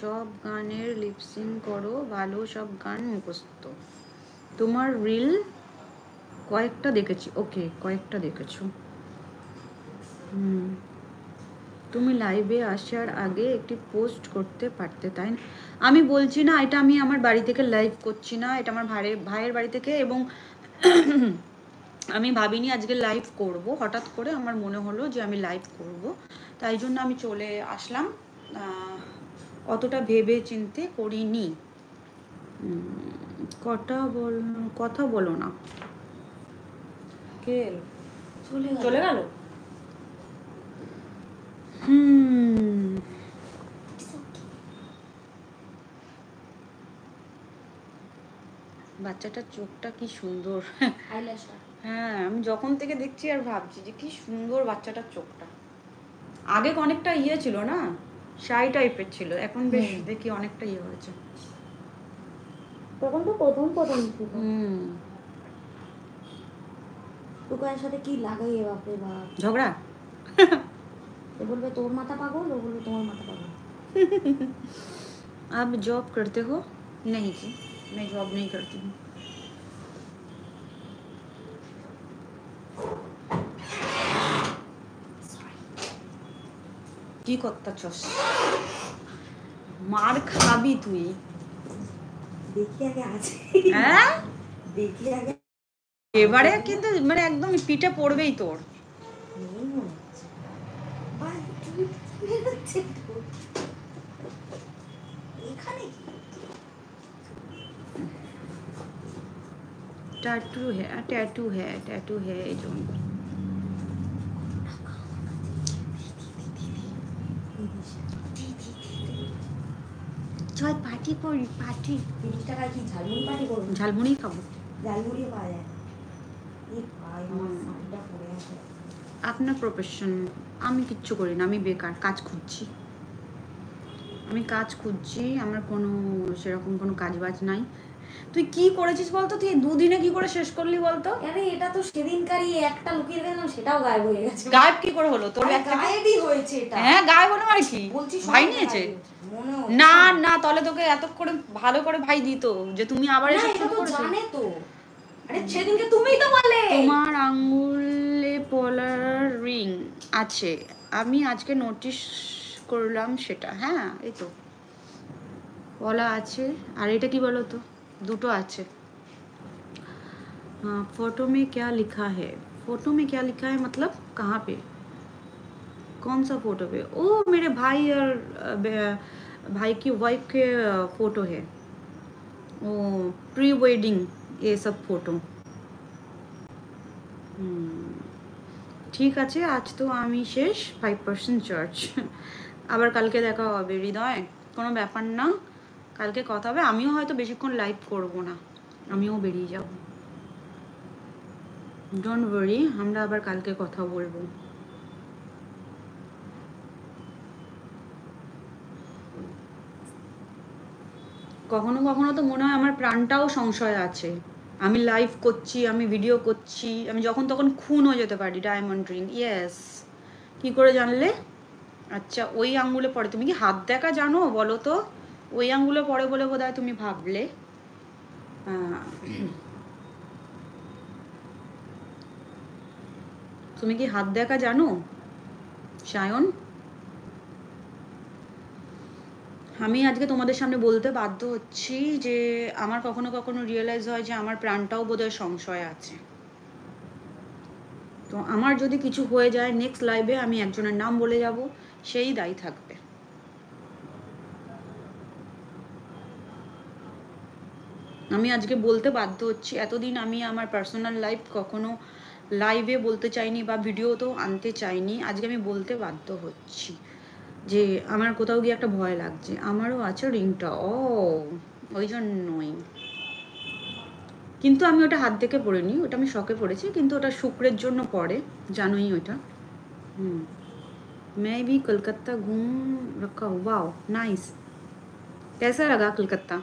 সব গানের লিপসিং করো, ভালো সব গান মুখস্থ। তোমার রিল কয়েকটা দেখেছি। ওকে, কয়েকটা দেখেছো। তুমি লাইভে আসার আগে একটি পোস্ট করতে পারতে, তাই না? আমি বলছি না, এটা আমি আমার বাড়ি থেকে লাইভ করছি না, এটা আমার ভাইয়ের বাড়ি থেকে, এবং আমি ভাবিনি আজকে লাইভ করব। হঠাৎ করে আমার মনে হলো যে আমি লাইভ করব, তাই জন্য আমি চলে আসলাম। অতটা ভেবে চিন্তে করিনি। কথা বলো না। কে চলে গেল? বাচ্চাটার চোখটা কি সুন্দর। হ্যাঁ, আমি যখন থেকে দেখছি আর ভাবছি যে কি সুন্দর বাচ্চাটার চোখটা। আগে অনেকটা ইয়ে ছিল না, শাই টাইপের ছিল, এখন বেশ দেখি অনেকটা ইয়ে হয়েছে। তখন তো প্রথম ছিল। টুকায়ের সাথে কি লাগাই বাপরে বাপ, ঝগড়া। ও বলবে তোর মাথা পাগল, ও বলবে তোমার মাথা পাগল। आप जॉब करते हो? नहीं जी, मैं जॉब नहीं करती हूँ। কি করতেছস? মার খাবি তুই। দেখি আগে আছে। হ্যাঁ, দেখি আগে। এবারে কিন্তু মানে একদম পিঠে পড়বেই তোর। टैटू है जो চল পার্টি করি, পার্টি। 30 টাকা কি ঝালমুড়ি পার্টি করব? ঝালমুড়ি খাবো। ঝালমুড়ি পাওয়া যায়। এই ভাই আমার সাইডটা পড়ে আছে। আপনার প্রফেশন? আমি কিচ্ছু করি না, আমি বেকার, কাজ খুঁজছি। আমার কোনো সেরকম কোনো কাজ বাজ নাই। তুই কি করেছিস বলতো? তুই দুদিনে কি করে শেষ করলি বলতো? আরে এটা তো সেদিনকারই একটা লুকিয়ে গেলাম, সেটাও গায়েব হয়ে গেছে। গায়েব কি করে হলো তোর? গায়েবই হয়েছে এটা। হ্যাঁ, গায়েব হলো মানে কি? বলছি ভাই নিয়েছে? না না, তাহলে তোকে এত করে ভালো করে ভাই দিত যে তুমি আবার এসে শুরু করেছো। জানে তো। আরে সেদিনকে তুমিই তো বললে তোমার আঙ্গুলে পলার রিং আছে, আমি আজকে নোটিস করলাম সেটা। হ্যাঁ, এই তো পলা আছে। আর এটা কি বলো তো? দুটো আছে। फोटो में क्या लिखा है? फोटो में क्या लिखा है मतलब कहाँ पे? कौन सा फोटो पे? ओ मेरे भाई और भाई की वाइफ के फोटो है, वो प्री वेडिंग, ये सब फोटो। ঠিক আছে, আজ তো আমি শেষ, 5% চার্জ। আবার কালকে দেখা হবে হৃদয়, কোনো ব্যাপার না, কালকে কথা হবে। আমিও হয়তো বেশিক্ষণ লাইভ করব না, আমিও বেরিয়ে যাব। ডোন্ট ওয়ারি, আমরা আবার কালকে কথা বলবো। কখনো কখনো তো মনে হয় আমার প্রাণটাও সংশয় আছে। আমি লাইভ করছি, আমি ভিডিও করছি, আমি যখন তখন খুন হয়ে যেতে পারি। Diamond ring, yes. কি করে জানলে? আচ্ছা, ওই আঙ্গুলে পড়ে। তুমি কি হাত দেখা জানো বলো তো? ওই আঙ্গুলে পড়ে বলে বোধহয় তুমি ভাবলে। তুমি কি হাত দেখা জানো সায়ন? আমি আজকে তোমাদের সামনে বলতে বাধ্য হচ্ছি যে আমার কখনো কখনো রিয়েলাইজ হয় যে আমার প্রাণটাও বোধহয় সংশয় আছে। তো আমার যদি কিছু হয়ে যায়, নেক্সট লাইভে আমি একজনের নাম বলে যাব, সেই দায়ী থাকবে। আমি আজকে বলতে বাধ্য হচ্ছি। এতদিন আমি আমার পার্সোনাল লাইফ কখনো লাইভে বলতে চাইনি বা ভিডিওতেও আনতে চাইনি। আজকে আমি বলতে বাধ্য হচ্ছি যে আমার কোথাও গিয়ে একটা ভয় লাগছে। আমারও আছে রিংটা, ও ওই জন্যই। কিন্তু আমি ওটা হাত দেখে পড়িনি, ওটা আমি শখে পড়েছি, কিন্তু ওটা শুক্রের জন্য পড়ে, জানোই ওইটা। मैं भी कलकत्ता घूम रखा हूँ। वाओ नाइस, कैसा लगा कलकत्ता?